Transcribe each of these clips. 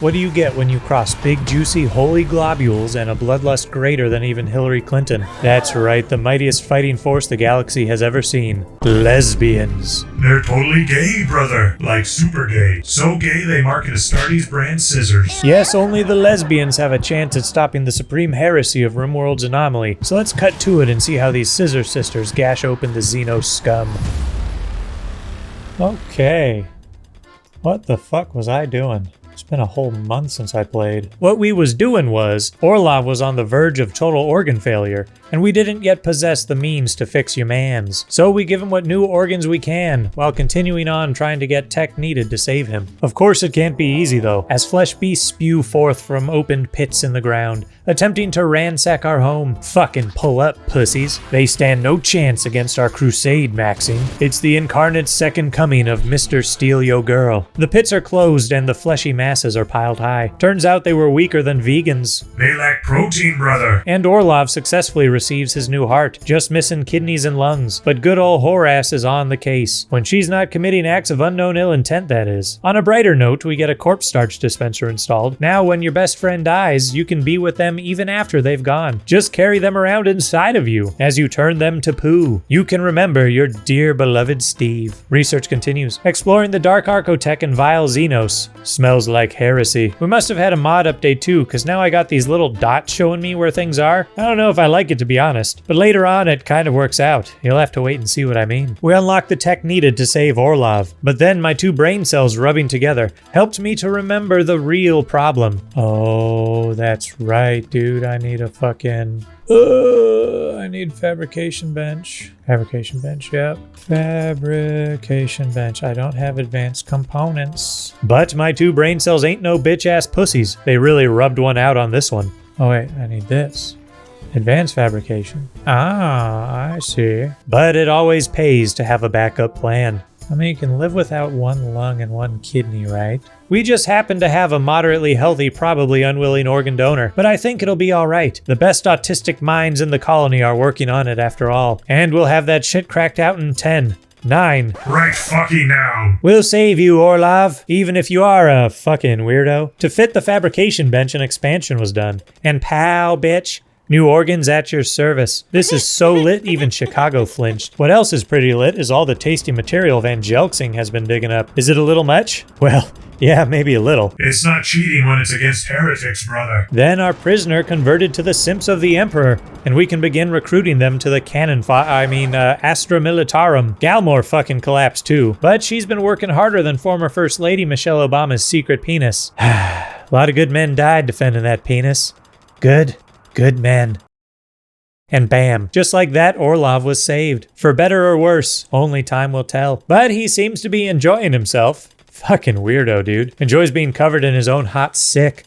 What do you get when you cross big, juicy, holy globules and a bloodlust greater than even Hillary Clinton? That's right, the mightiest fighting force the galaxy has ever seen. Lesbians. They're totally gay, brother. Like super gay. So gay they market Astartes brand scissors. Yes, only the lesbians have a chance at stopping the supreme heresy of Rimworld's Anomaly. So let's cut to it and see how these scissor sisters gash open the Xeno scum. Okay. What the fuck was I doing? It's been a whole month since I played. What we was doing was, Orlov was on the verge of total organ failure, and we didn't yet possess the means to fix your mans. So we give him what new organs we can, while continuing on trying to get tech needed to save him. Of course it can't be easy though, as flesh beasts spew forth from opened pits in the ground, attempting to ransack our home. Fucking pull up, pussies. They stand no chance against our crusade, Maxine. It's the incarnate second coming of Mr. Steal Yo Girl. The pits are closed and the fleshy masses are piled high. Turns out they were weaker than vegans. They lack protein, brother. And Orlov successfully receives his new heart, just missing kidneys and lungs. But good ol' whore-ass is on the case. When she's not committing acts of unknown ill intent, that is. On a brighter note, we get a corpse starch dispenser installed. Now when your best friend dies, you can be with them even after they've gone. Just carry them around inside of you as you turn them to poo. You can remember your dear beloved Steve. Research continues. Exploring the dark Archotech and vile Xenos. Smells like heresy. We must have had a mod update too, cause now I got these little dots showing me where things are. I don't know if I like it, to be honest, but later on it kind of works out. You'll have to wait and see what I mean. We unlocked the tech needed to save Orlov, but then my two brain cells rubbing together helped me to remember the real problem. Oh, that's right, dude. I need a fucking... I need fabrication bench. Fabrication bench, yep. Fabrication bench. I don't have advanced components. But my two brain cells ain't no bitch-ass pussies. They really rubbed one out on this one. Oh wait, I need this. Advanced fabrication. Ah, I see. But it always pays to have a backup plan. I mean, you can live without one lung and one kidney, right? We just happen to have a moderately healthy, probably unwilling organ donor, but I think it'll be alright. The best autistic minds in the colony are working on it after all, and we'll have that shit cracked out in 10, 9. Right fucking now. We'll save you, Orlov, even if you are a fucking weirdo. To fit the fabrication bench, an expansion was done. And pow, bitch. New organs at your service. This is so lit, even Chicago flinched. What else is pretty lit is all the tasty material Van Jelksing has been digging up. Is it a little much? Well, yeah, maybe a little. It's not cheating when it's against heretics, brother. Then our prisoner converted to the simps of the Emperor, and we can begin recruiting them to the Astra Militarum. Galmore fucking collapsed too, but she's been working harder than former First Lady Michelle Obama's secret penis. A lot of good men died defending that penis. Good men. And bam, just like that, Orlov was saved. For better or worse, only time will tell. But he seems to be enjoying himself. Fucking weirdo, dude. Enjoys being covered in his own hot sick.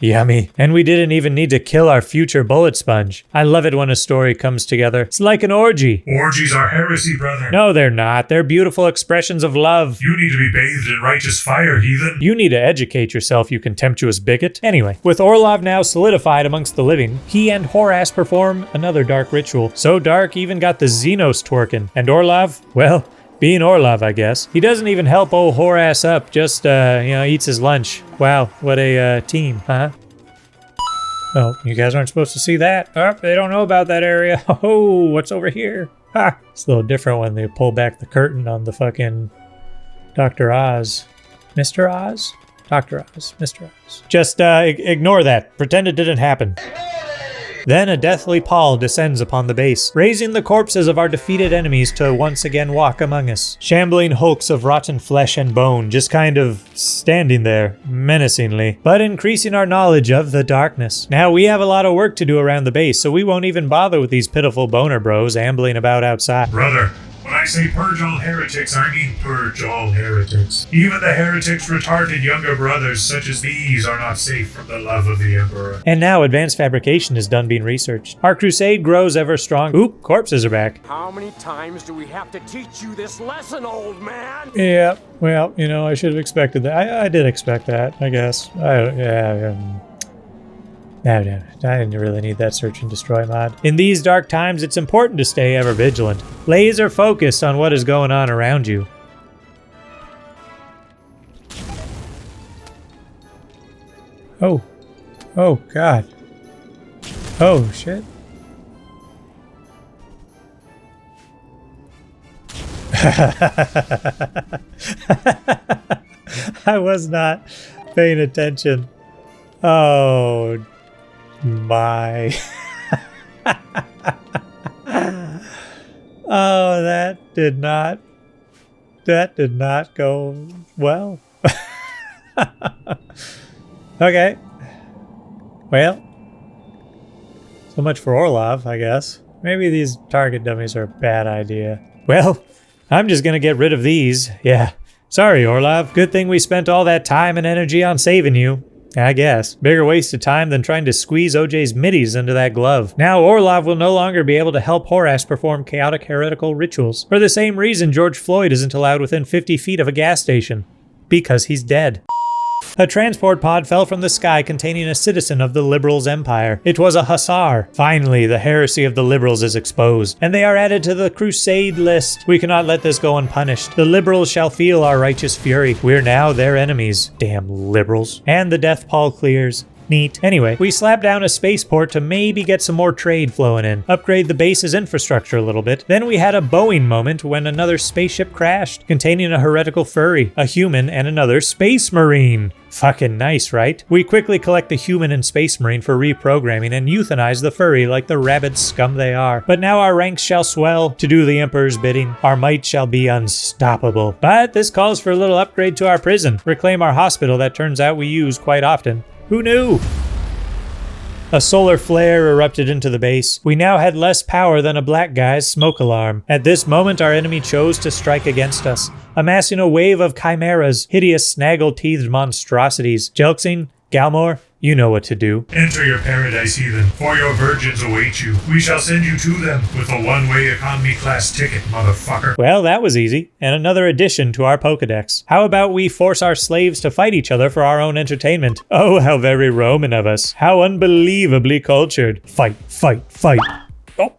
Yummy. And we didn't even need to kill our future bullet sponge. I love it when a story comes together. It's like an orgy. Orgies are heresy, brother. No, they're not. They're beautiful expressions of love. You need to be bathed in righteous fire, heathen. You need to educate yourself, you contemptuous bigot. Anyway, with Orlov now solidified amongst the living, he and Horace perform another dark ritual. So dark, even got the Xenos twerking. And Orlov, well... being Orlov, I guess. He doesn't even help old whore-ass up, just, eats his lunch. Wow, what a, team, huh? Oh, you guys aren't supposed to see that. Oh, they don't know about that area. Oh, what's over here? Ha! It's a little different when they pull back the curtain on the fucking Dr. Oz. Mr. Oz? Dr. Oz. Mr. Oz. Just, ignore that. Pretend it didn't happen. Then a deathly pall descends upon the base, raising the corpses of our defeated enemies to once again walk among us. Shambling hulks of rotten flesh and bone, just kind of standing there, menacingly, but increasing our knowledge of the darkness. Now we have a lot of work to do around the base, so we won't even bother with these pitiful boner bros ambling about outside. Brother, when I say purge all heretics, I mean purge all heretics. Even the heretics' retarded younger brothers such as these are not safe from the love of the Emperor. And now advanced fabrication is done being researched. Our crusade grows ever strong. Oop, corpses are back. How many times do we have to teach you this lesson, old man? Yeah, well, I should have expected that. I did expect that, I guess. I didn't really need that search and destroy mod. In these dark times, it's important to stay ever vigilant. Laser focused on what is going on around you. Oh. Oh, God. Oh, shit. I was not paying attention. Oh, my. Oh, that did not go well. Okay. Well, so much for Orlov, I guess. Maybe these target dummies are a bad idea. Well, I'm just gonna get rid of these. Yeah. Sorry, Orlov. Good thing we spent all that time and energy on saving you. I guess. Bigger waste of time than trying to squeeze OJ's middies into that glove. Now Orlov will no longer be able to help Horace perform chaotic heretical rituals. For the same reason George Floyd isn't allowed within 50 feet of a gas station. Because he's dead. A transport pod fell from the sky containing a citizen of the Liberals' empire. It was a hussar. Finally, the heresy of the Liberals is exposed, and they are added to the crusade list. We cannot let this go unpunished. The Liberals shall feel our righteous fury. We're now their enemies. Damn Liberals. And the death pall clears. Neat. Anyway, we slapped down a spaceport to maybe get some more trade flowing in, upgrade the base's infrastructure a little bit. Then we had a Boeing moment when another spaceship crashed, containing a heretical furry, a human, and another space marine. Fucking nice, right? We quickly collect the human and space marine for reprogramming and euthanize the furry like the rabid scum they are. But now our ranks shall swell to do the Emperor's bidding. Our might shall be unstoppable. But this calls for a little upgrade to our prison. Reclaim our hospital that turns out we use quite often. Who knew? A solar flare erupted into the base. We now had less power than a black guy's smoke alarm. At this moment, our enemy chose to strike against us, amassing a wave of chimeras, hideous snaggle-teethed monstrosities. Jelxing, Galmor, you know what to do. Enter your paradise, heathen, for your virgins await you. We shall send you to them with a one-way economy class ticket, motherfucker. Well, that was easy, and another addition to our Pokedex. How about we force our slaves to fight each other for our own entertainment? Oh, how very Roman of us. How unbelievably cultured. Fight, fight, fight. Oh.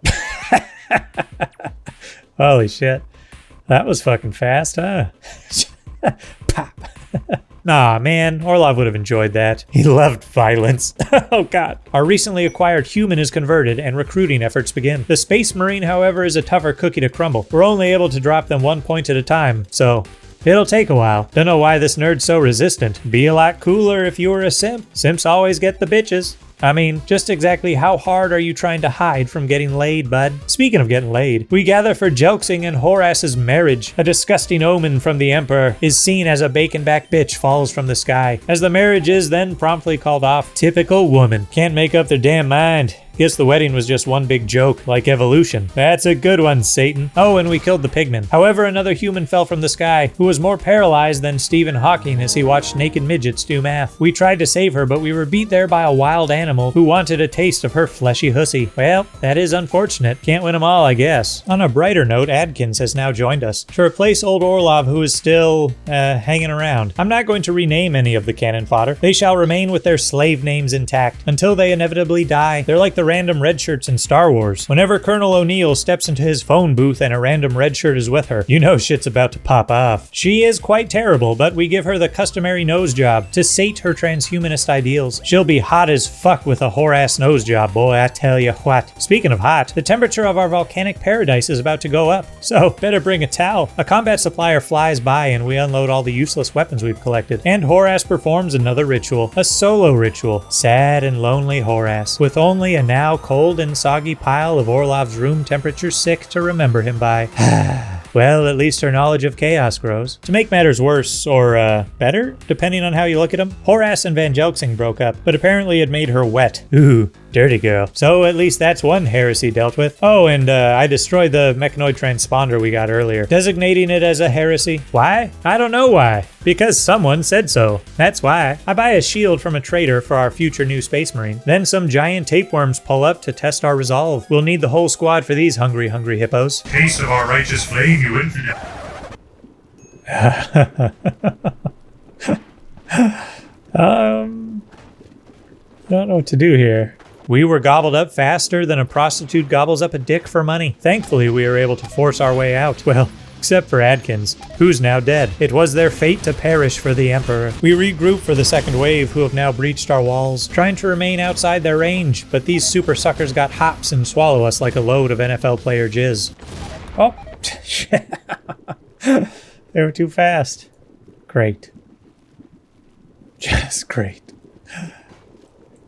Holy shit. That was fucking fast, huh? Pop. Nah, man, Orlov would have enjoyed that. He loved violence. Oh god. Our recently acquired human is converted and recruiting efforts begin. The Space Marine, however, is a tougher cookie to crumble. We're only able to drop them 1 point at a time, so it'll take a while. Don't know why this nerd's so resistant. Be a lot cooler if you were a simp. Simps always get the bitches. I mean, just exactly how hard are you trying to hide from getting laid, bud? Speaking of getting laid, we gather for Jelxing and Horace's marriage. A disgusting omen from the Emperor is seen as a bacon-back bitch falls from the sky. As the marriage is then promptly called off. Typical woman. Can't make up their damn mind. Guess the wedding was just one big joke, like evolution. That's a good one, Satan. Oh, and we killed the pigman. However, another human fell from the sky, who was more paralyzed than Stephen Hawking as he watched naked midgets do math. We tried to save her, but we were beat there by a wild animal who wanted a taste of her fleshy hussy. Well, that is unfortunate. Can't win them all, I guess. On a brighter note, Adkins has now joined us to replace old Orlov, who is still, hanging around. I'm not going to rename any of the cannon fodder. They shall remain with their slave names intact until they inevitably die. They're like the random red shirts in Star Wars. Whenever Colonel O'Neill steps into his phone booth and a random red shirt is with her, you know shit's about to pop off. She is quite terrible, but we give her the customary nose job to sate her transhumanist ideals. She'll be hot as fuck with a whore-ass nose job, boy, I tell you what. Speaking of hot, the temperature of our volcanic paradise is about to go up, so better bring a towel. A combat supplier flies by and we unload all the useless weapons we've collected, and Horace performs another ritual, a solo ritual. Sad and lonely Horace, with only a now cold and soggy pile of Orlov's room temperature sick to remember him by. Well, at least her knowledge of chaos grows. To make matters worse, or better, depending on how you look at them, Horace and Van Jelxing broke up, but apparently it made her wet. Ooh, dirty girl. So at least that's one heresy dealt with. Oh, and I destroyed the mechanoid transponder we got earlier, designating it as a heresy. Why? I don't know why. Because someone said so. That's why. I buy a shield from a trader for our future new Space Marine. Then some giant tapeworms pull up to test our resolve. We'll need the whole squad for these hungry hippos. Taste of our righteous flame, you infidel. Don't know what to do here. We were gobbled up faster than a prostitute gobbles up a dick for money. Thankfully, we were able to force our way out. Well, Except for Adkins, who's now dead. It was their fate to perish for the Emperor. We regroup for the second wave, who have now breached our walls, trying to remain outside their range, but these super suckers got hops and swallow us like a load of NFL player jizz. Oh, shit. They were too fast. Great. Just great.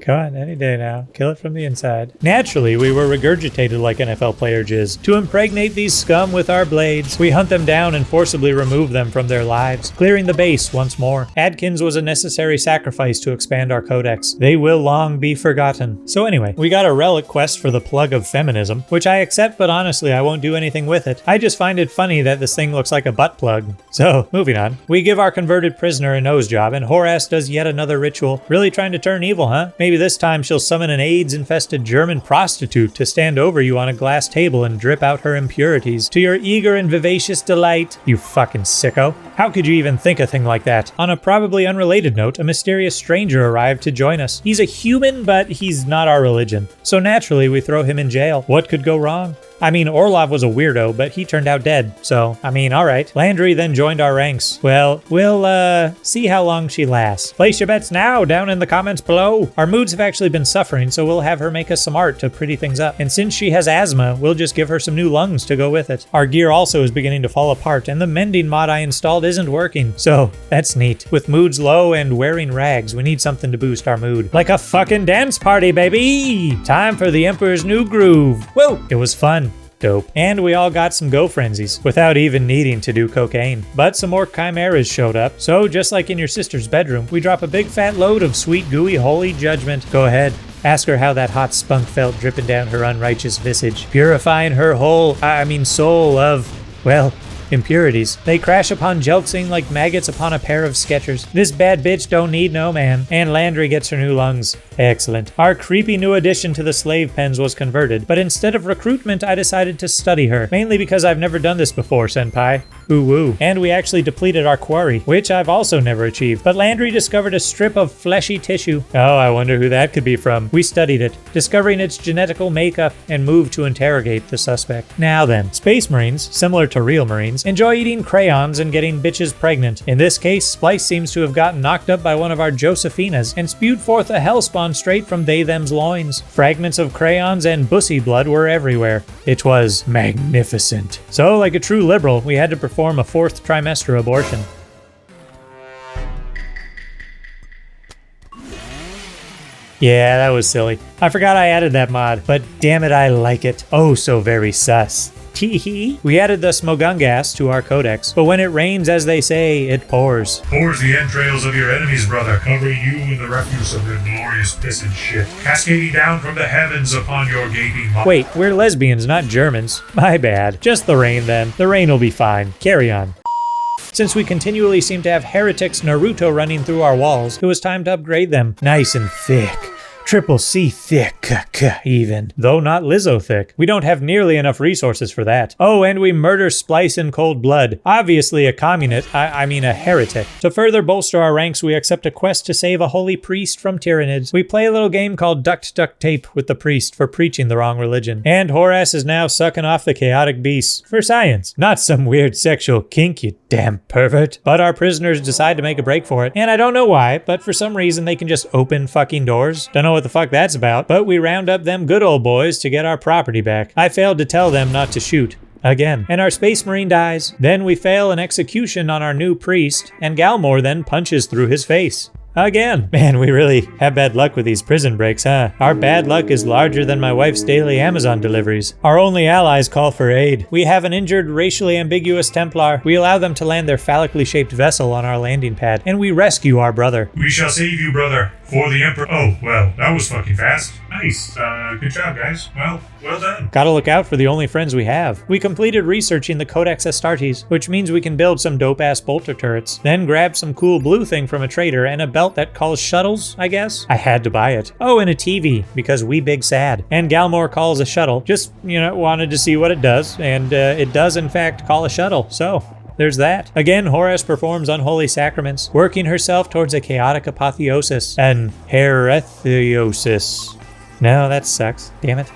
Come on, any day now. Kill it from the inside. Naturally, we were regurgitated like NFL player jizz. To impregnate these scum with our blades, we hunt them down and forcibly remove them from their lives, clearing the base once more. Adkins was a necessary sacrifice to expand our codex. They will long be forgotten. So anyway, we got a relic quest for the plug of feminism, which I accept, but honestly, I won't do anything with it. I just find it funny that this thing looks like a butt plug. So, moving on. We give our converted prisoner a nose job, and Horace does yet another ritual. Really trying to turn evil, huh? Maybe this time she'll summon an AIDS-infested German prostitute to stand over you on a glass table and drip out her impurities to your eager and vivacious delight. You fucking sicko. How could you even think a thing like that? On a probably unrelated note, a mysterious stranger arrived to join us. He's a human, but he's not our religion. So naturally, we throw him in jail. What could go wrong? I mean, Orlov was a weirdo, but he turned out dead. So, I mean, alright. Landry then joined our ranks. Well, we'll, see how long she lasts. Place your bets now down in the comments below. Our moods have actually been suffering, so we'll have her make us some art to pretty things up. And since she has asthma, we'll just give her some new lungs to go with it. Our gear also is beginning to fall apart, and the mending mod I installed isn't working. So, that's neat. With moods low and wearing rags, we need something to boost our mood. Like a fucking dance party, baby! Time for the Emperor's new groove. Whoa! It was fun. Dope. And we all got some go frenzies without even needing to do cocaine. But some more chimeras showed up, so just like in your sister's bedroom, we drop a big fat load of sweet gooey holy judgment. Go ahead. Ask her how that hot spunk felt dripping down her unrighteous visage, purifying her soul of, well, impurities. They crash upon Jelksing like maggots upon a pair of Skechers. This bad bitch don't need no man. And Landry gets her new lungs. Excellent. Our creepy new addition to the slave pens was converted, but instead of recruitment, I decided to study her. Mainly because I've never done this before, senpai. Ooh woo. And we actually depleted our quarry, which I've also never achieved. But Landry discovered a strip of fleshy tissue. Oh, I wonder who that could be from. We studied it, discovering its genetical makeup, and moved to interrogate the suspect. Now then, Space Marines, similar to real Marines, enjoy eating crayons and getting bitches pregnant. In this case, Splice seems to have gotten knocked up by one of our Josephinas and spewed forth a hellspawn straight from they-them's loins. Fragments of crayons and bussy blood were everywhere. It was magnificent. So, like a true liberal, we had to perform a 4th trimester abortion. Yeah, that was silly. I forgot I added that mod, but damn it, I like it. Oh, so very sus. Teehee. We added the Smogungas to our codex, but when it rains, as they say, it pours. Pours the entrails of your enemies, brother, covering you in the refuse of their glorious piss and shit, cascading down from the heavens upon your gaping mouth. Wait, we're lesbians, not Germans. My bad. Just the rain then. The rain will be fine. Carry on. Since we continually seem to have heretics Naruto running through our walls, it was time to upgrade them. Nice and thick. Triple C thick, even. Though not Lizzo thick. We don't have nearly enough resources for that. Oh, and we murder Splice in cold blood. Obviously a communist, a heretic. To further bolster our ranks, we accept a quest to save a holy priest from Tyranids. We play a little game called Duct Tape with the priest for preaching the wrong religion. And Horace is now sucking off the chaotic beasts. For science. Not some weird sexual kink, you damn pervert. But our prisoners decide to make a break for it. And I don't know why, but for some reason they can just open fucking doors. Don't know what the fuck that's about, but we round up them good old boys to get our property back. I failed to tell them not to shoot. Again. And our Space Marine dies. Then we fail an execution on our new priest, and Galmore then punches through his face. Again. Man, we really have bad luck with these prison breaks, huh? Our bad luck is larger than my wife's daily Amazon deliveries. Our only allies call for aid. We have an injured, racially ambiguous Templar. We allow them to land their phallically shaped vessel on our landing pad, and we rescue our brother. We shall save you, brother, for the Emperor. Oh, well, that was fucking fast. Nice. Good job, guys. Well done. Gotta look out for the only friends we have. We completed researching the Codex Astartes, which means we can build some dope-ass bolter turrets, then grab some cool blue thing from a trader and a belt that calls shuttles, I guess? I had to buy it. Oh, and a TV, because we big sad. And Galmore calls a shuttle. Just, wanted to see what it does, and it does in fact call a shuttle, so... there's that. Again, Horace performs unholy sacraments, working herself towards a chaotic apotheosis. An heretheosis. No, that sucks. Damn it.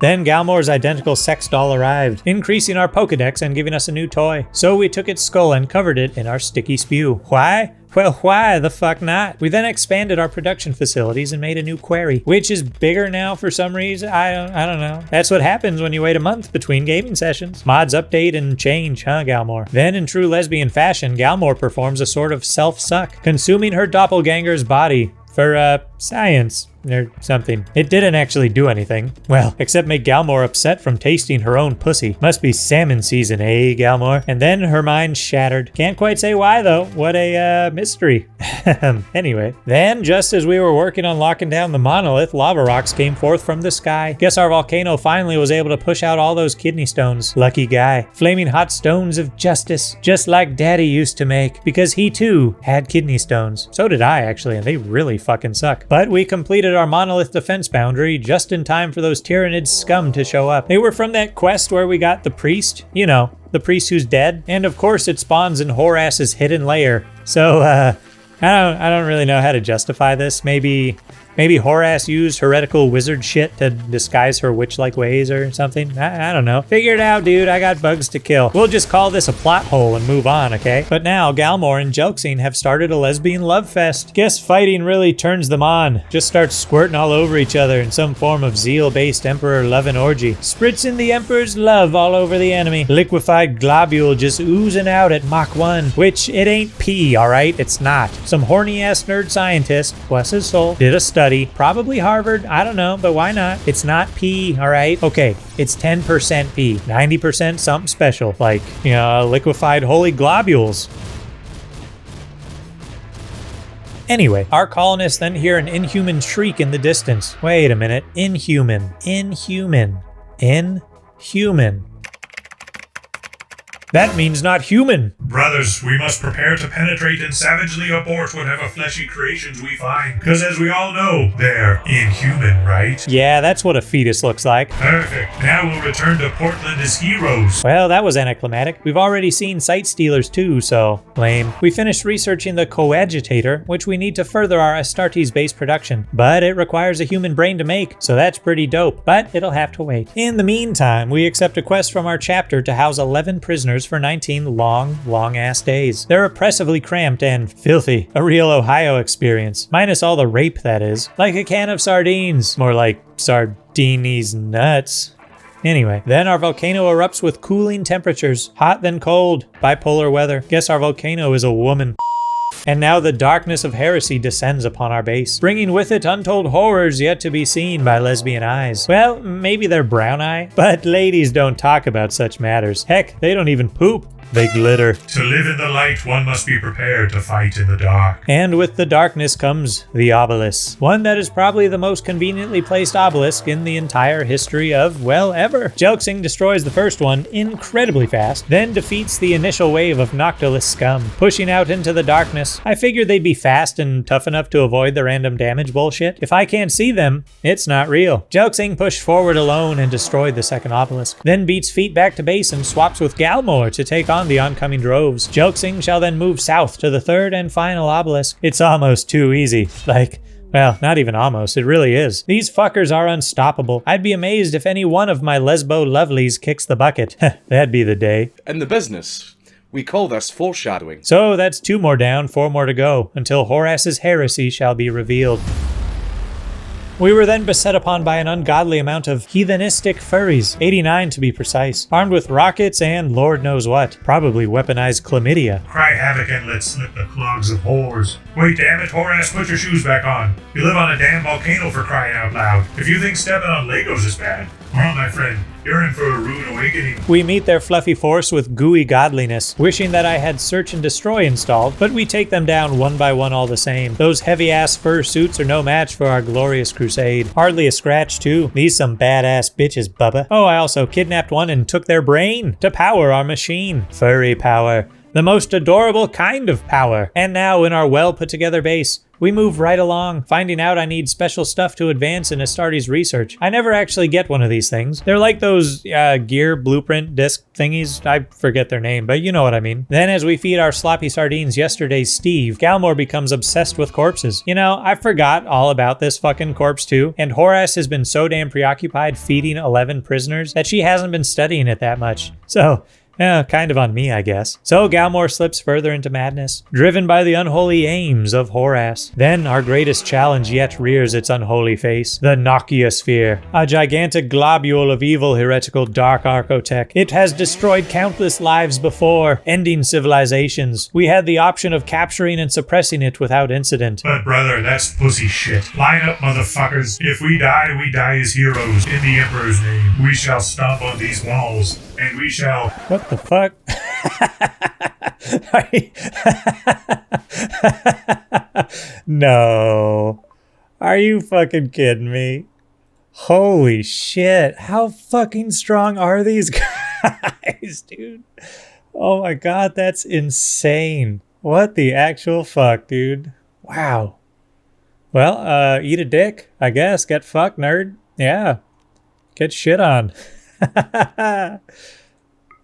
Then Galmore's identical sex doll arrived, increasing our Pokedex and giving us a new toy. So we took its skull and covered it in our sticky spew. Why? Well, why the fuck not? We then expanded our production facilities and made a new quarry, which is bigger now for some reason. I don't know. That's what happens when you wait a month between gaming sessions. Mods update and change, huh, Galmore? Then, in true lesbian fashion, Galmore performs a sort of self-suck, consuming her doppelganger's body for, science. Or something. It didn't actually do anything. Well, except make Galmore upset from tasting her own pussy. Must be salmon season, eh, Galmore? And then her mind shattered. Can't quite say why, though. What a, mystery. Anyway. Then, just as we were working on locking down the monolith, lava rocks came forth from the sky. Guess our volcano finally was able to push out all those kidney stones. Lucky guy. Flaming hot stones of justice. Just like Daddy used to make. Because he, too, had kidney stones. So did I, actually, and they really fucking suck. But we completed our monolith defense boundary just in time for those Tyrannid scum to show up. They were from that quest where we got the priest, you know, the priest who's dead, and of course it spawns in Horace's hidden lair. So I don't really know how to justify this. Maybe Horace used heretical wizard shit to disguise her witch-like ways or something. I don't know. Figure it out, dude. I got bugs to kill. We'll just call this a plot hole and move on, okay? But now, Galmore and Jelxing have started a lesbian love fest. Guess fighting really turns them on. Just start squirting all over each other in some form of zeal-based emperor loving orgy. Spritzing the emperor's love all over the enemy. Liquefied globule just oozing out at Mach 1. Which, it ain't pee, alright? It's not. Some horny-ass nerd scientist, bless his soul, did a study. Probably Harvard, I don't know, but why not? It's not pee, all right? Okay, it's 10% pee, 90% something special, like, you know, liquefied holy globules. Anyway, our colonists then hear an inhuman shriek in the distance. Wait a minute, inhuman. That means not human. Brothers, we must prepare to penetrate and savagely abort whatever fleshy creations we find. Because as we all know, they're inhuman, right? Yeah, that's what a fetus looks like. Perfect. Now we'll return to Portland as heroes. Well, that was anticlimactic. We've already seen Sight Stealers too, so lame. We finished researching the coagitator, which we need to further our Astartes-based production. But it requires a human brain to make, so that's pretty dope. But it'll have to wait. In the meantime, we accept a quest from our chapter to house 11 prisoners for 19 long ass days. They're oppressively cramped and filthy. A real Ohio experience. Minus all the rape, that is. Like a can of sardines. More like Sardini's nuts. Anyway, then our volcano erupts with cooling temperatures. Hot then cold. Bipolar weather. Guess our volcano is a woman. And now the darkness of heresy descends upon our base, bringing with it untold horrors yet to be seen by lesbian eyes. Well, maybe they're brown eye, but ladies don't talk about such matters. Heck, they don't even poop. They glitter. To live in the light, one must be prepared to fight in the dark. And with the darkness comes the obelisk. One that is probably the most conveniently placed obelisk in the entire history of, well, ever. Jelxing destroys the first one incredibly fast, then defeats the initial wave of Noctilus scum, pushing out into the darkness. I figured they'd be fast and tough enough to avoid the random damage bullshit. If I can't see them, it's not real. Jelxing pushed forward alone and destroyed the second obelisk, then beats feet back to base and swaps with Galmore to take on the oncoming droves. Jelxing shall then move south to the third and final obelisk. It's almost too easy. Well, not even almost, it really is. These fuckers are unstoppable. I'd be amazed if any one of my lesbo lovelies kicks the bucket. That'd be the day. And the business. We call this foreshadowing. So that's 2 more down, 4 more to go, until Horace's heresy shall be revealed. We were then beset upon by an ungodly amount of heathenistic furries, 89 to be precise, armed with rockets and Lord knows what, probably weaponized chlamydia. Cry havoc and let slip the clogs of whores. Wait, damn it, Horace, put your shoes back on. You live on a damn volcano, for crying out loud. If you think stepping on Legos is bad, well, my friend, you're in for a rude awakening. We meet their fluffy force with gooey godliness, wishing that I had search and destroy installed, but we take them down one by one all the same. Those heavy-ass fur suits are no match for our glorious crusade. Hardly a scratch, too. These some badass bitches, Bubba. Oh, I also kidnapped one and took their brain to power our machine. Furry power. The most adorable kind of power. And now in our well put together base, we move right along, finding out I need special stuff to advance in Astartes research. I never actually get one of these things. They're like those gear blueprint disc thingies. I forget their name, but you know what I mean. Then as we feed our sloppy sardines yesterday's Steve, Galmor becomes obsessed with corpses. You know, I forgot all about this fucking corpse too, and Horace has been so damn preoccupied feeding 11 prisoners that she hasn't been studying it that much. So, kind of on me, I guess. So Galmor slips further into madness, driven by the unholy aims of Horace. Then our greatest challenge yet rears its unholy face, the Nochiosphere, a gigantic globule of evil heretical dark archotech. It has destroyed countless lives before, ending civilizations. We had the option of capturing and suppressing it without incident. But brother, that's pussy shit. Line up, motherfuckers. If we die as heroes. In the Emperor's name. We shall stomp on these walls, and we shall... What the fuck? No. Are you fucking kidding me? Holy shit. How fucking strong are these guys, dude? Oh my god, that's insane. What the actual fuck, dude? Wow. Well, eat a dick, I guess. Get fucked, nerd. Yeah. Get shit on.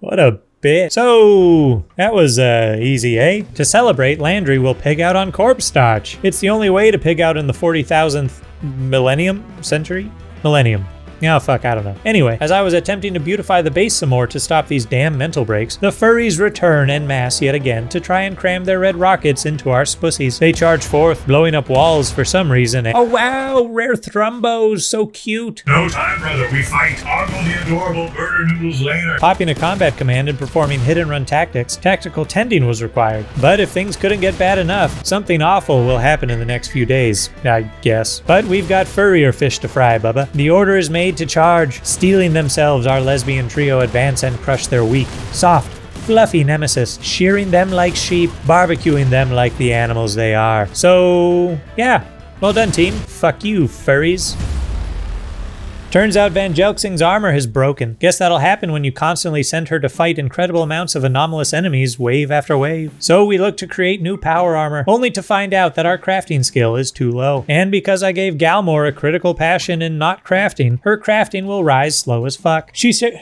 What a bitch. So, that was easy, eh? To celebrate, Landry will pig out on corpse starch. It's the only way to pig out in the 40,000th millennium. Yeah, fuck, I don't know. Anyway, as I was attempting to beautify the base some more to stop these damn mental breaks, the furries return en masse yet again to try and cram their red rockets into our spussies. They charge forth, blowing up walls for some reason. Oh wow, rare thrumbos, so cute. No time, brother, we fight. Ogle the adorable murder noodles later. Popping a combat command and performing hit-and-run tactics, tactical tending was required. But if things couldn't get bad enough, something awful will happen in the next few days, I guess. But we've got furrier fish to fry, Bubba. The order is made to charge, stealing themselves our lesbian trio advance and crush their weak, soft, fluffy nemesis, shearing them like sheep, barbecuing them like the animals they are. So, yeah, well done, team. Fuck you, furries. Turns out Van Jelksing's armor has broken. Guess that'll happen when you constantly send her to fight incredible amounts of anomalous enemies wave after wave. So we look to create new power armor, only to find out that our crafting skill is too low. And because I gave Galmor a critical passion in not crafting, her crafting will rise slow as fuck. She shall,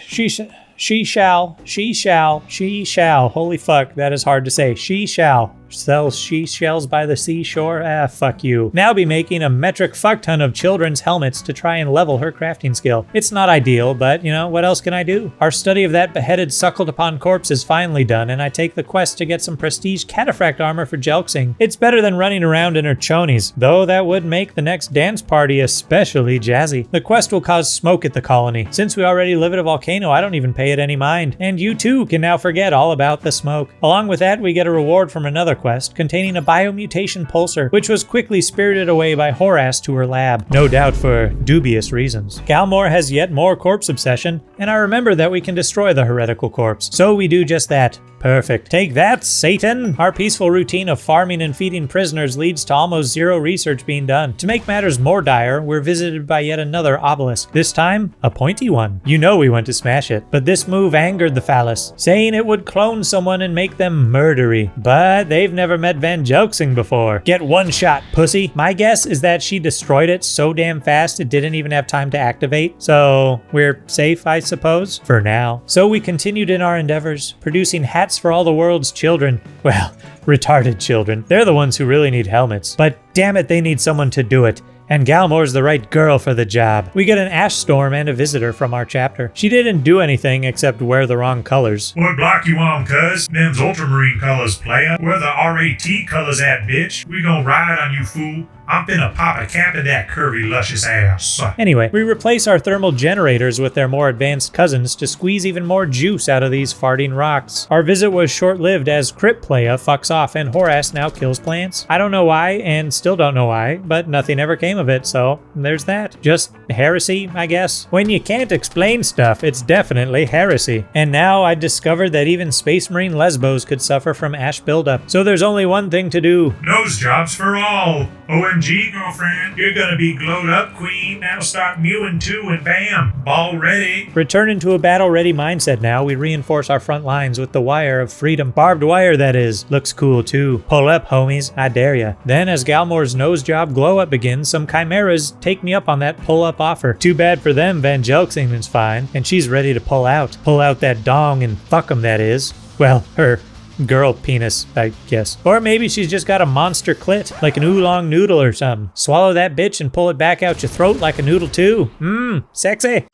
holy fuck, that is hard to say. She shall sell seashells by the seashore. Ah, fuck you. Now be making a metric fuck ton of children's helmets to try and level her crafting skill. It's not ideal, but you know, what else can I do? Our study of that beheaded suckled upon corpse is finally done, and I take the quest to get some prestige cataphract armor for Jelksing. It's better than running around in her chonies, though that would make the next dance party especially jazzy. The quest will cause smoke at the colony. Since we already live at a volcano, I don't even pay it any mind, and you too can now forget all about the smoke. Along with that, we get a reward from another quest containing a biomutation pulsar, which was quickly spirited away by Horace to her lab, no doubt for dubious reasons. Galmor has yet more corpse obsession, and I remember that we can destroy the heretical corpse, so we do just that. Perfect. Take that, Satan! Our peaceful routine of farming and feeding prisoners leads to almost zero research being done. To make matters more dire, we're visited by yet another obelisk. This time, a pointy one. You know we went to smash it, but this move angered the phallus, saying it would clone someone and make them murdery. But they've never met Van Jelksing before. Get one shot, pussy. My guess is that she destroyed it so damn fast it didn't even have time to activate. So we're safe, I suppose, for now. So we continued in our endeavors, producing hats for all the world's children. Well, retarded children. They're the ones who really need helmets. But damn it, they need someone to do it. And Galmor's the right girl for the job. We get an ash storm and a visitor from our chapter. She didn't do anything except wear the wrong colors. What block you on, cuz? Them's ultramarine colors, playa. Where the RAT colors at, bitch? We gon' ride on you, fool. I'm finna pop a cap in that curvy, luscious ass. Anyway, we replace our thermal generators with their more advanced cousins to squeeze even more juice out of these farting rocks. Our visit was short-lived as Crypt Playa fucks off and Horace now kills plants. I don't know why, and still don't know why, but nothing ever came of it, so there's that. Just heresy, I guess. When you can't explain stuff, it's definitely heresy. And now I discovered that even Space Marine Lesbos could suffer from ash buildup. So there's only one thing to do. Nose jobs for all. OMG. OMG, girlfriend. You're gonna be glowed up, queen. Now start mewing too, and bam, ball ready. Returning to a battle-ready mindset now, we reinforce our front lines with the wire of freedom. Barbed wire, that is. Looks cool, too. Pull up, homies. I dare ya. Then, as Galmore's nose job glow-up begins, some chimeras take me up on that pull-up offer. Too bad for them, Van Jelksing's fine, and she's ready to pull out. Pull out that dong and fuck 'em, that is. Well, her girl penis, I guess. Or maybe she's just got a monster clit, like an oolong noodle or something. Swallow that bitch and pull it back out your throat like a noodle too. Sexy.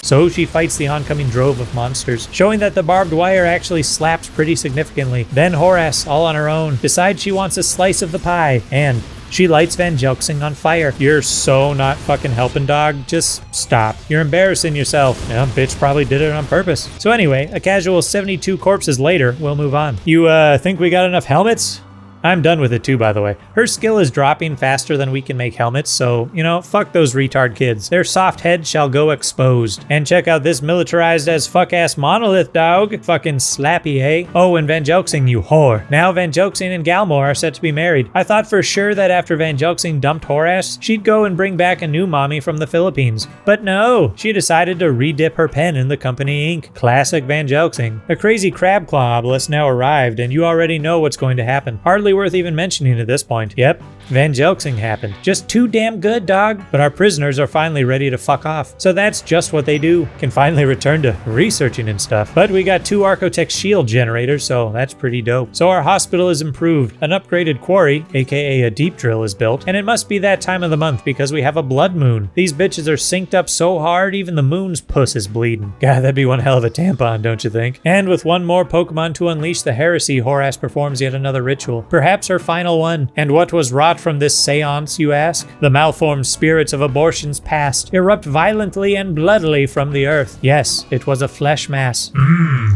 So she fights the oncoming drove of monsters, showing that the barbed wire actually slaps pretty significantly. Then Horace, all on her own, decides she wants a slice of the pie, and she lights Van Jelksing on fire. You're so not fucking helping, dog. Just stop. You're embarrassing yourself. Yeah, bitch probably did it on purpose. So anyway, a casual 72 corpses later, we'll move on. You, think we got enough helmets? I'm done with it too, by the way. Her skill is dropping faster than we can make helmets, so, you know, fuck those retard kids. Their soft heads shall go exposed. And check out this militarized as fuck-ass monolith, dog. Fucking slappy, eh? Oh, and Van Jelksing, you whore. Now Van Jelksing and Galmore are set to be married. I thought for sure that after Van Jelksing dumped Horace, she'd go and bring back a new mommy from the Philippines. But no, she decided to redip her pen in the company ink. Classic Van Jelksing. A crazy crab claw obelisk now arrived, and you already know what's going to happen. Hardly worth even mentioning at this point. Yep, Van Jelksing happened. Just too damn good, dog. But our prisoners are finally ready to fuck off. So that's just what they do. Can finally return to researching and stuff. But we got 2 Archotech shield generators, so that's pretty dope. So our hospital is improved. An upgraded quarry, aka a deep drill, is built. And it must be that time of the month because we have a blood moon. These bitches are synced up so hard, even the moon's puss is bleeding. God, that'd be one hell of a tampon, don't you think? And with one more Pokemon to unleash the Heresy, Horace performs yet another ritual. Perhaps her final one. And what was wrought from this seance, you ask? The malformed spirits of abortions past erupt violently and bloodily from the earth. Yes, it was a flesh mass.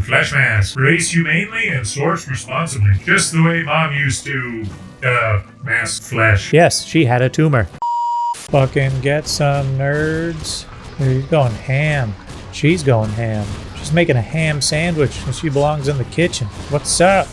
Flesh mass. Race humanely and source responsibly. Just the way Mom used to, mass flesh. Yes, she had a tumor. Fucking get some nerds. He's going ham. She's going ham. She's making a ham sandwich and she belongs in the kitchen. What's up?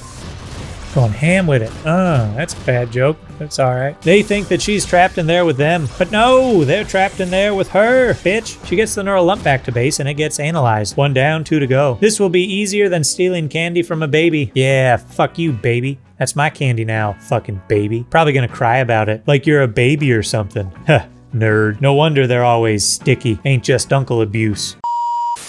Going ham with it. That's a bad joke. That's alright. They think that she's trapped in there with them. But no, they're trapped in there with her, bitch. She gets the neural lump back to base and it gets analyzed. 1 down, 2 to go. This will be easier than stealing candy from a baby. Yeah, fuck you, baby. That's my candy now, fucking baby. Probably gonna cry about it. Like you're a baby or something. Huh, nerd. No wonder they're always sticky. Ain't just uncle abuse.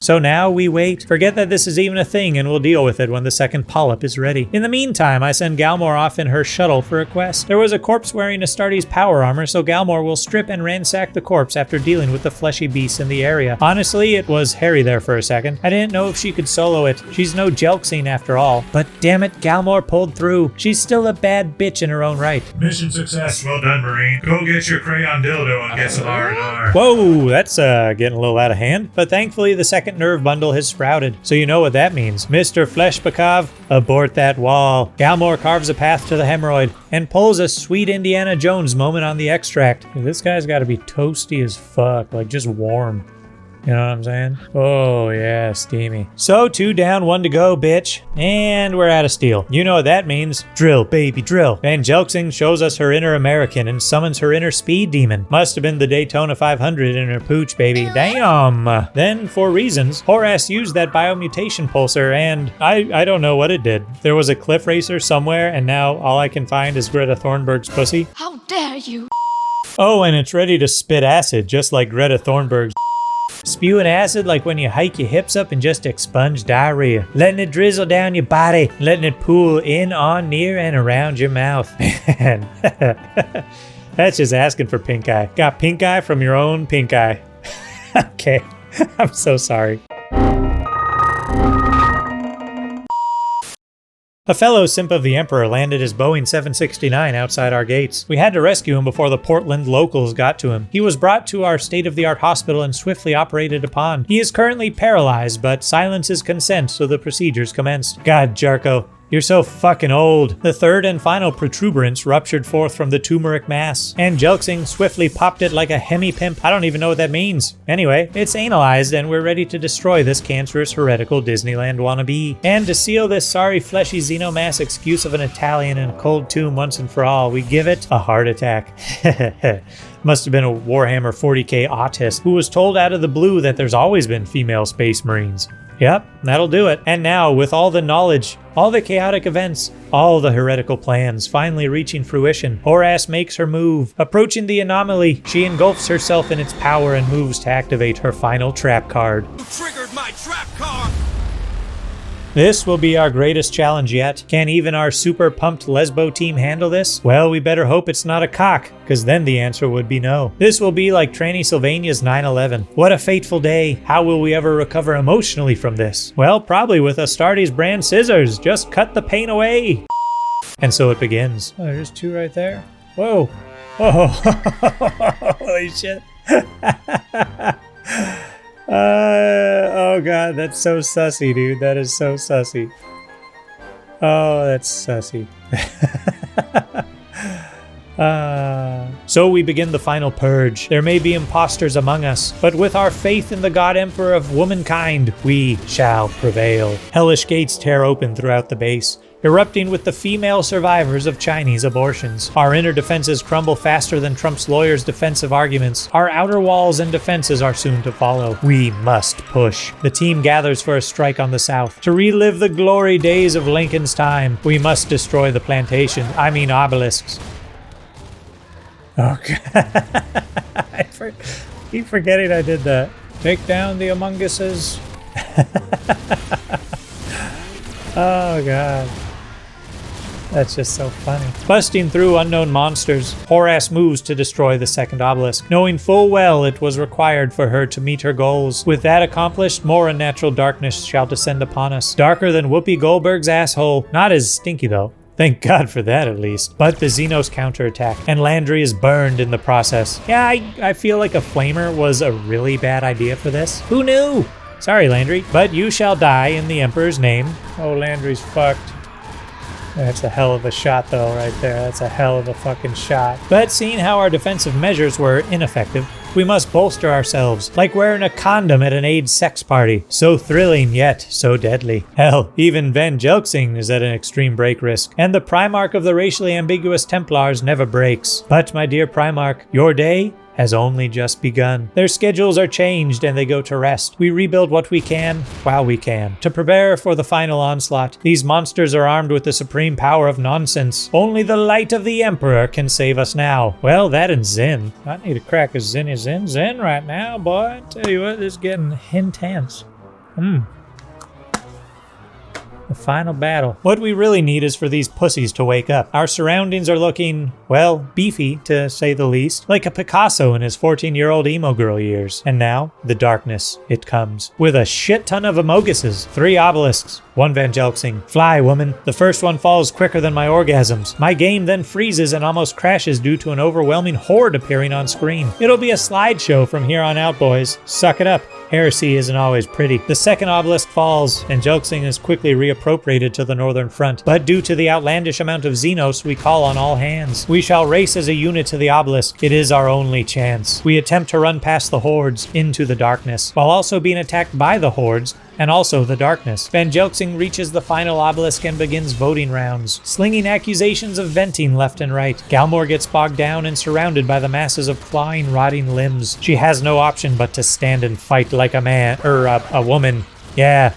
So now we wait. Forget that this is even a thing and we'll deal with it when the second polyp is ready. In the meantime, I send Galmore off in her shuttle for a quest. There was a corpse wearing Astartes power armor, so Galmore will strip and ransack the corpse after dealing with the fleshy beasts in the area. Honestly, it was hairy there for a second. I didn't know if she could solo it. She's no Jelksing after all. But damn it, Galmore pulled through. She's still a bad bitch in her own right. Mission success. Well done, Marine. Go get your crayon dildo and get some R&R. Whoa, that's getting a little out of hand. But thankfully, the second nerve bundle has sprouted. So you know what that means. Mr. Fleshbakov, abort that wall. Galmore carves a path to the hemorrhoid and pulls a sweet Indiana Jones moment on the extract. This guy's got to be toasty as fuck, like just warm. You know what I'm saying? Oh, yeah, steamy. So 2 down, 1 to go, bitch. And we're out of steel. You know what that means. Drill, baby, drill. Van Jelksing shows us her inner American and summons her inner speed demon. Must have been the Daytona 500 in her pooch, baby. Damn. Then, for reasons, Horace used that biomutation pulsar and I don't know what it did. There was a cliff racer somewhere and now all I can find is Greta Thunberg's pussy. How dare you? Oh, and it's ready to spit acid, just like Greta Thunberg's. Spewing acid like when you hike your hips up and just expunge diarrhea. Letting it drizzle down your body. Letting it pool in, on, near, and around your mouth. Man, that's just asking for pink eye. Got pink eye from your own pink eye. Okay, I'm so sorry. A fellow simp of the Emperor landed his Boeing 769 outside our gates. We had to rescue him before the Portland locals got to him. He was brought to our state-of-the-art hospital and swiftly operated upon. He is currently paralyzed, but silences consent, so the procedures commenced. God, Jarko. You're so fucking old. The third and final protuberance ruptured forth from the turmeric mass, and Jelksing swiftly popped it like a hemi-pimp. I don't even know what that means. Anyway, it's analyzed, and we're ready to destroy this cancerous heretical Disneyland wannabe. And to seal this sorry fleshy xenomass excuse of an Italian in a cold tomb once and for all, we give it a heart attack. Must have been a Warhammer 40k autist who was told out of the blue that there's always been female space marines. Yep, that'll do it. And now, with all the knowledge, all the chaotic events, all the heretical plans finally reaching fruition, Horace makes her move. Approaching the anomaly, she engulfs herself in its power and moves to activate her final trap card. You triggered my trap card! This will be our greatest challenge yet. Can even our super pumped lesbo team handle this? Well, we better hope it's not a cock, because then the answer would be no. This will be like Tranny Sylvania's 9/11. What a fateful day. How will we ever recover emotionally from this? Well, probably with Astartes brand scissors. Just cut the pain away. And so it begins. Oh, there's two right there. Whoa. Whoa. Holy shit. Oh god, that's so sussy, dude. That is so sussy. Oh, that's sussy. So we begin the final purge. There may be imposters among us, but with our faith in the God Emperor of womankind, we shall prevail. Hellish gates tear open throughout the base, erupting with the female survivors of Chinese abortions. Our inner defenses crumble faster than Trump's lawyers' defensive arguments. Our outer walls and defenses are soon to follow. We must push. The team gathers for a strike on the south. To relive the glory days of Lincoln's time, we must destroy the plantation. I mean obelisks. Oh god. I keep forgetting I did that. Take down the Among Uses. Oh god. That's just so funny. Busting through unknown monsters, Horace moves to destroy the second obelisk, knowing full well it was required for her to meet her goals. With that accomplished, more unnatural darkness shall descend upon us. Darker than Whoopi Goldberg's asshole. Not as stinky though. Thank God for that, at least. But the Xenos counterattack, and Landry is burned in the process. Yeah, I feel like a flamer was a really bad idea for this. Who knew? Sorry, Landry, but you shall die in the Emperor's name. Oh, Landry's fucked. That's a hell of a shot, though, right there. That's a hell of a fucking shot. But seeing how our defensive measures were ineffective, we must bolster ourselves, like wearing a condom at an AIDS sex party. So thrilling, yet so deadly. Hell, even Van Jelksing is at an extreme break risk, and the Primarch of the racially ambiguous Templars never breaks. But, my dear Primarch, your day has only just begun. Their schedules are changed and they go to rest. We rebuild what we can while we can. To prepare for the final onslaught, these monsters are armed with the supreme power of nonsense. Only the light of the Emperor can save us now. Well, that and Zen. I need to crack a Zen right now, boy. I tell you what, this is getting intense. The final battle. What we really need is for these pussies to wake up. Our surroundings are looking, well, beefy, to say the least. Like a Picasso in his 14-year-old emo girl years. And now, the darkness. It comes. With a shit ton of Amoguses. 3 obelisks. 1 Van Jelksing. Fly, woman. The first one falls quicker than my orgasms. My game then freezes and almost crashes due to an overwhelming horde appearing on screen. It'll be a slideshow from here on out, boys. Suck it up. Heresy isn't always pretty. The second obelisk falls, and Jelksing is quickly reappropriated to the northern front. But due to the outlandish amount of Xenos, we call on all hands. We shall race as a unit to the obelisk. It is our only chance. We attempt to run past the hordes into the darkness, while also being attacked by the hordes, and also the darkness. Van Jelksing reaches the final obelisk and begins voting rounds, slinging accusations of venting left and right. Galmor gets bogged down and surrounded by the masses of clawing, rotting limbs. She has no option but to stand and fight like a man, a woman. Yeah.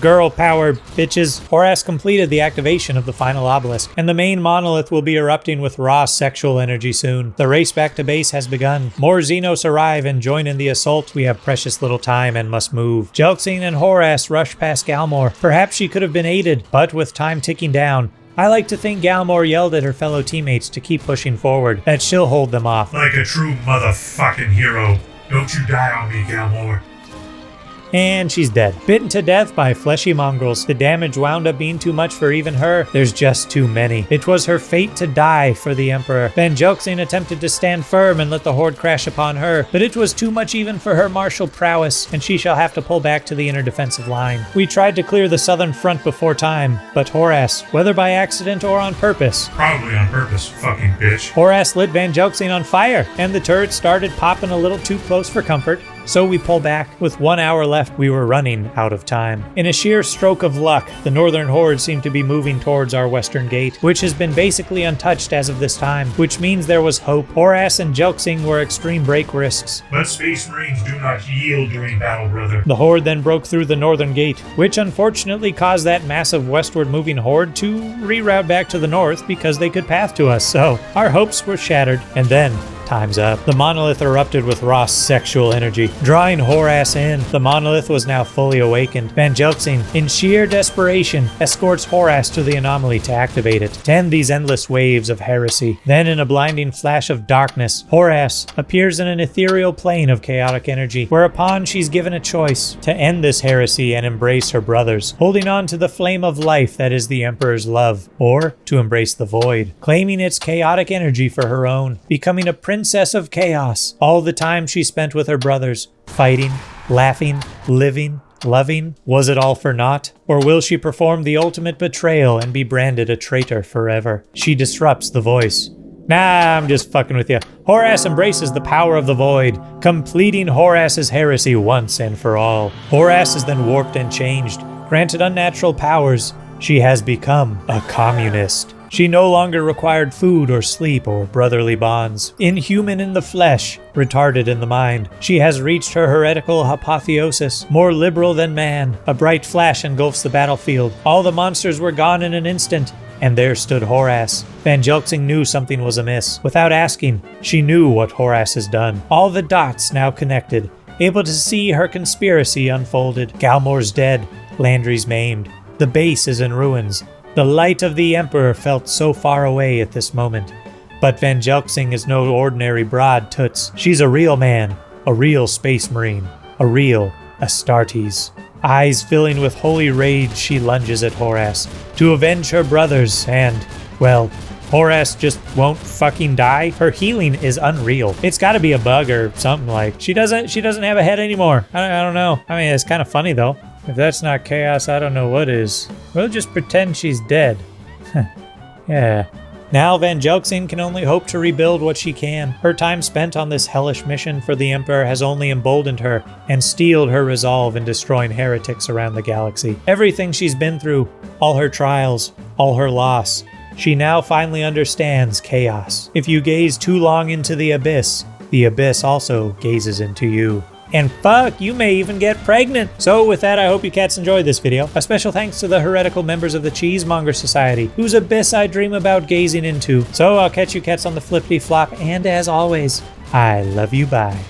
Girl power, bitches. Horace completed the activation of the final obelisk, and the main monolith will be erupting with raw sexual energy soon. The race back to base has begun. More Xenos arrive and join in the assault. We have precious little time and must move. Jelksing and Horace rush past Galmor. Perhaps she could have been aided, but with time ticking down, I like to think Galmor yelled at her fellow teammates to keep pushing forward, that she'll hold them off. Like a true motherfucking hero. Don't you die on me, Galmor. And she's dead. Bitten to death by fleshy mongrels. The damage wound up being too much for even her. There's just too many. It was her fate to die for the Emperor. Van Jelsing attempted to stand firm and let the horde crash upon her, but it was too much even for her martial prowess, and she shall have to pull back to the inner defensive line. We tried to clear the southern front before time, but Horace, whether by accident or on purpose, Probably on purpose, fucking bitch. Horace lit Van Jelsing on fire, and the turret started popping a little too close for comfort. So we pull back. With 1 hour left, we were running out of time. In a sheer stroke of luck, the northern horde seemed to be moving towards our western gate, which has been basically untouched as of this time, which means there was hope. Horace and Jelksing were extreme break risks. But Space Marines do not yield during battle, brother. The horde then broke through the northern gate, which unfortunately caused that massive westward moving horde to reroute back to the north because they could path to us, so our hopes were shattered. And then time's up. The monolith erupted with raw sexual energy, drawing Horace in. The monolith was now fully awakened. Van Jelsing, in sheer desperation, escorts Horace to the anomaly to activate it, to end these endless waves of heresy. Then, in a blinding flash of darkness, Horace appears in an ethereal plane of chaotic energy, whereupon she's given a choice to end this heresy and embrace her brothers, holding on to the flame of life that is the Emperor's love, or to embrace the void, claiming its chaotic energy for her own, becoming a princess of chaos. All the time she spent with her brothers, fighting, laughing, living, loving, was it all for naught? Or will she perform the ultimate betrayal and be branded a traitor forever? She disrupts the voice. Nah, I'm just fucking with you. Horace embraces the power of the void, completing Horace's heresy once and for all. Horace is then warped and changed. Granted unnatural powers, she has become a communist. She no longer required food or sleep or brotherly bonds. Inhuman in the flesh, retarded in the mind, she has reached her heretical apotheosis, more liberal than man. A bright flash engulfs the battlefield. All the monsters were gone in an instant, and there stood Horace. Van Jelsing knew something was amiss. Without asking, she knew what Horace has done. All the dots now connected, able to see her conspiracy unfolded. Galmore's dead, Landry's maimed. The base is in ruins. The light of the Emperor felt so far away at this moment. But Van Jelsing is no ordinary broad toots. She's a real man, a real space marine, a real Astartes. Eyes filling with holy rage, she lunges at Horace to avenge her brothers and, well, Horace just won't fucking die. Her healing is unreal. It's gotta be a bug or something like. She doesn't have a head anymore. I don't know. I mean, it's kind of funny though. If that's not chaos, I don't know what is. We'll just pretend she's dead. Yeah. Now Van Jelsing can only hope to rebuild what she can. Her time spent on this hellish mission for the Emperor has only emboldened her and steeled her resolve in destroying heretics around the galaxy. Everything she's been through, all her trials, all her loss, she now finally understands chaos. If you gaze too long into the abyss also gazes into you. And fuck, you may even get pregnant. So with that, I hope you cats enjoyed this video. A special thanks to the heretical members of the Cheesemonger Society, whose abyss I dream about gazing into. So I'll catch you cats on the flippity flop, and as always, I love you, bye.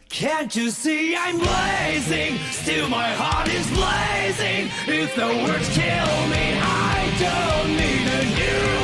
Can't you see I'm blazing? Still my heart is blazing. If the words kill me, I don't need a new